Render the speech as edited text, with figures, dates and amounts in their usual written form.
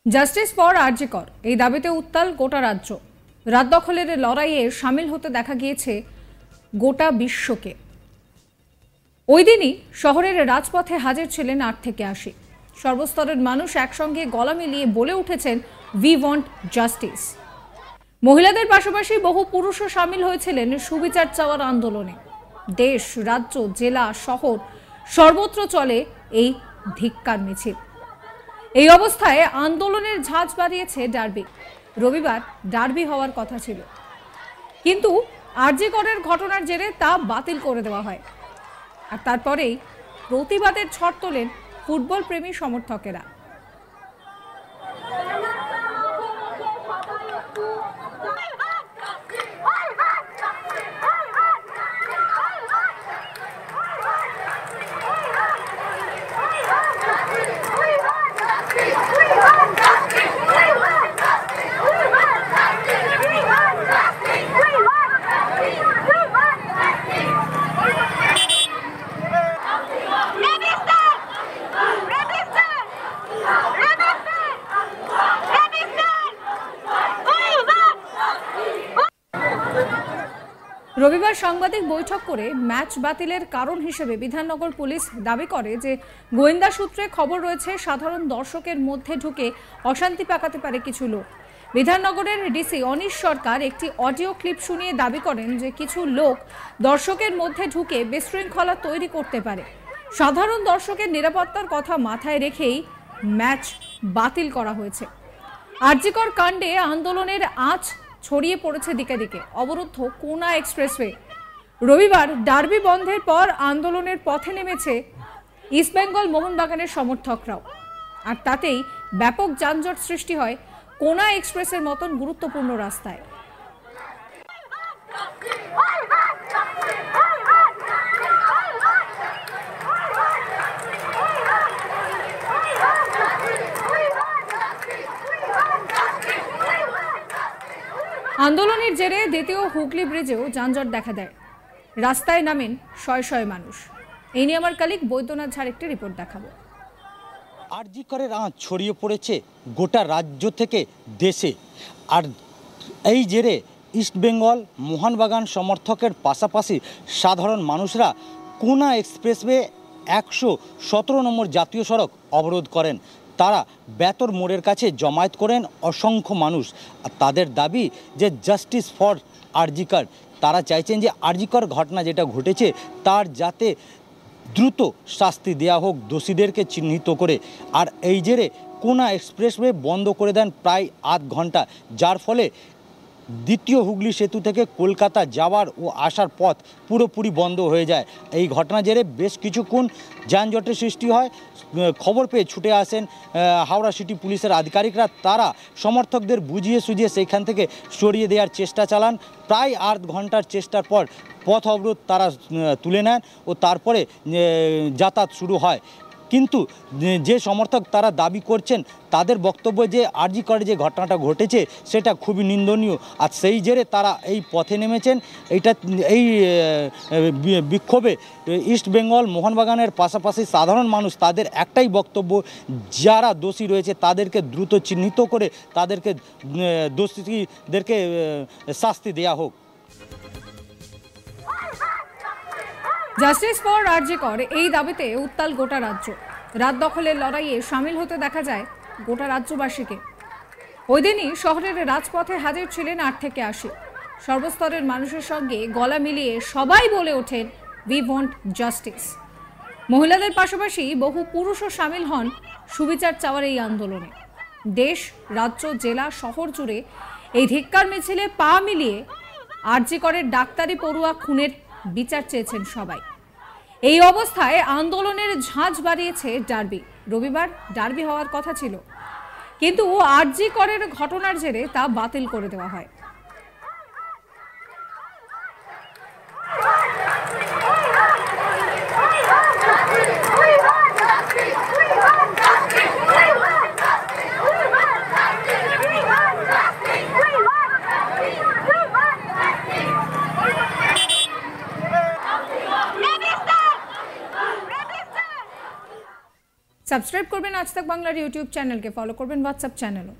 Justice for আরজি কর এই দাবিতে উত্তাল গোটা রাজ্য। রাত দখলের লড়াইয়ে সামিল হতে দেখা গিয়েছে গোটা বিশ্বকে। ওই দিনই শহরের রাজপথে হাজির ছিলেন 8 থেকে 80 সর্বস্তরের মানুষ একসঙ্গে গলা মিলিয়ে বলে উঠেছেন উই ওয়ান্ট জাস্টিস। মহিলাদের পাশাপাশি বহু পুরুষও সামিল হয়েছিলেন সুবিচার চাওয়ার আন্দোলনে। দেশ, রাজ্য, জেলা, শহর সর্বত্র চলে এই ধিক্কার মিছিল। এই অবস্থায় আন্দোলনের ঝাঁজ বাড়িয়েছে ডার্বি। রবিবার ডার্বি হওয়ার কথা ছিল, কিন্তু আরজি করের ঘটনার জেরে তা বাতিল করে দেওয়া হয়। আর তারপরেই প্রতিবাদের ঝড় তোলেন ফুটবল প্রেমী সমর্থকেরা। রবিবার সাংবাদিক বৈঠক করে ম্যাচ বাতিলের কারণ হিসেবে বিধাননগর পুলিশ দাবি করে যে গোয়েন্দা সূত্রে খবর রয়েছে সাধারণ দর্শকের মধ্যে ঢুকে অশান্তি পাকাতে পারে কিছু লোক। বিধাননগরের ডিসি অনিশ সরকার একটি অডিও ক্লিপ শুনিয়ে দাবি করেন যে কিছু লোক দর্শকের মধ্যে ঢুকে বিশৃঙ্খলা তৈরি করতে পারে। সাধারণ দর্শকের নিরাপত্তার কথা মাথায় রেখেই ম্যাচ বাতিল করা হয়েছে। আরজি কর কাণ্ডে আন্দোলনের আঁচ ছড়িয়ে পড়েছে দিকে দিকে। অবরুদ্ধ কোনা এক্সপ্রেসওয়ে। রবিবার ডার্বি বন্ধের পর আন্দোলনের পথে নেমেছে ইস্টবেঙ্গল মোহনবাগানের সমর্থকরাও। আর তাতেই ব্যাপক যানজট সৃষ্টি হয় কোনা এক্সপ্রেসের মতন গুরুত্বপূর্ণ রাস্তায়। আন্দোলনের জেরে দ্বিতীয় হুগলি ব্রিজেও যানজট দেখা দেয়। রাস্তায় নামেন শয়ে শয়ে মানুষ। এই নিয়ে আমার কলিগ বৈদ্যনাথ ঝাড় একটি রিপোর্ট দেখাবো। আরজি করের আঁচ ছড়িয়ে পড়েছে গোটা রাজ্য থেকে দেশে। আর এই জেরে ইস্টবেঙ্গল মোহনবাগান সমর্থকের পাশাপাশি সাধারণ মানুষরা কোনা এক্সপ্রেসওয়ে 117 নম্বর জাতীয় সড়ক অবরোধ করেন। তারা বেতর মোড়ের কাছে জমায়েত করেন অসংখ্য মানুষ। আর তাদের দাবি যে জাস্টিস ফর আরজি কর। তারা চাইছেন যে আরজি কর ঘটনা যেটা ঘটেছে তার যাতে দ্রুত শাস্তি দেওয়া হোক দোষীদেরকে চিহ্নিত করে। আর এই জেরে কোনা এক্সপ্রেসওয়ে বন্ধ করে দেন প্রায় আধ ঘন্টা, যার ফলে দ্বিতীয় হুগলি সেতু থেকে কলকাতা যাওয়ার ও আসার পথ পুরোপুরি বন্ধ হয়ে যায়। এই ঘটনা জেরে বেশ কিছুক্ষণ যানজটের সৃষ্টি হয়। খবর পেয়ে ছুটে আসেন হাওড়া সিটি পুলিশের আধিকারিকরা। তারা সমর্থকদের বুঝিয়ে সুঝিয়ে সেইখান থেকে সরিয়ে দেওয়ার চেষ্টা চালান। প্রায় আধ ঘন্টার চেষ্টার পর পথ অবরোধ তারা তুলে নেন ও তারপরে যাতায়াত শুরু হয়। কিন্তু যে সমর্থক তারা দাবি করছেন তাদের বক্তব্য যে আরজি করে যে ঘটনাটা ঘটেছে সেটা খুবই নিন্দনীয়। আর সেই জেরে তারা এই পথে নেমেছেন। এই বিক্ষোভে ইস্টবেঙ্গল মোহনবাগানের পাশাপাশি সাধারণ মানুষ তাদের একটাই বক্তব্য, যারা দোষী রয়েছে তাদেরকে দ্রুত চিহ্নিত করে তাদেরকে দোষীদেরকে শাস্তি দেওয়া হোক। জাস্টিস ফর আরজি কর এই দাবিতে উত্তাল গোটা রাজ্য। রাত দখলের লড়াইয়ে সামিল হতে দেখা যায় গোটা রাজ্যবাসীকে। ওই দিনই শহরের রাজপথে হাজির ছিলেন 8 থেকে 80 সর্বস্তরের মানুষের সঙ্গে গলা মিলিয়ে সবাই বলে ওঠেন উই ওয়ান্ট জাস্টিস। মহিলাদের পাশাপাশি বহু পুরুষও সামিল হন সুবিচার চাওয়ার এই আন্দোলনে। দেশ, রাজ্য, জেলা, শহর জুড়ে এই ধিক্কার মিছিলে পা মিলিয়ে আরজি করের ডাক্তারি পড়ুয়া খুনের বিচার চেয়েছেন সবাই। এই অবস্থায় আন্দোলনের ঝাঁজ বাড়িয়েছে ডার্বি। রবিবার ডার্বি হওয়ার কথা ছিল, কিন্তু আরজি করের ঘটনার জেরে তা বাতিল করে দেওয়া হয়। সাবস্ক্রাইব করবেন আজ তাক বাংলার ইউটিউব চ্যানেলকে, ফলো করবেন হোয়াটসঅ্যাপ চ্যানেলও।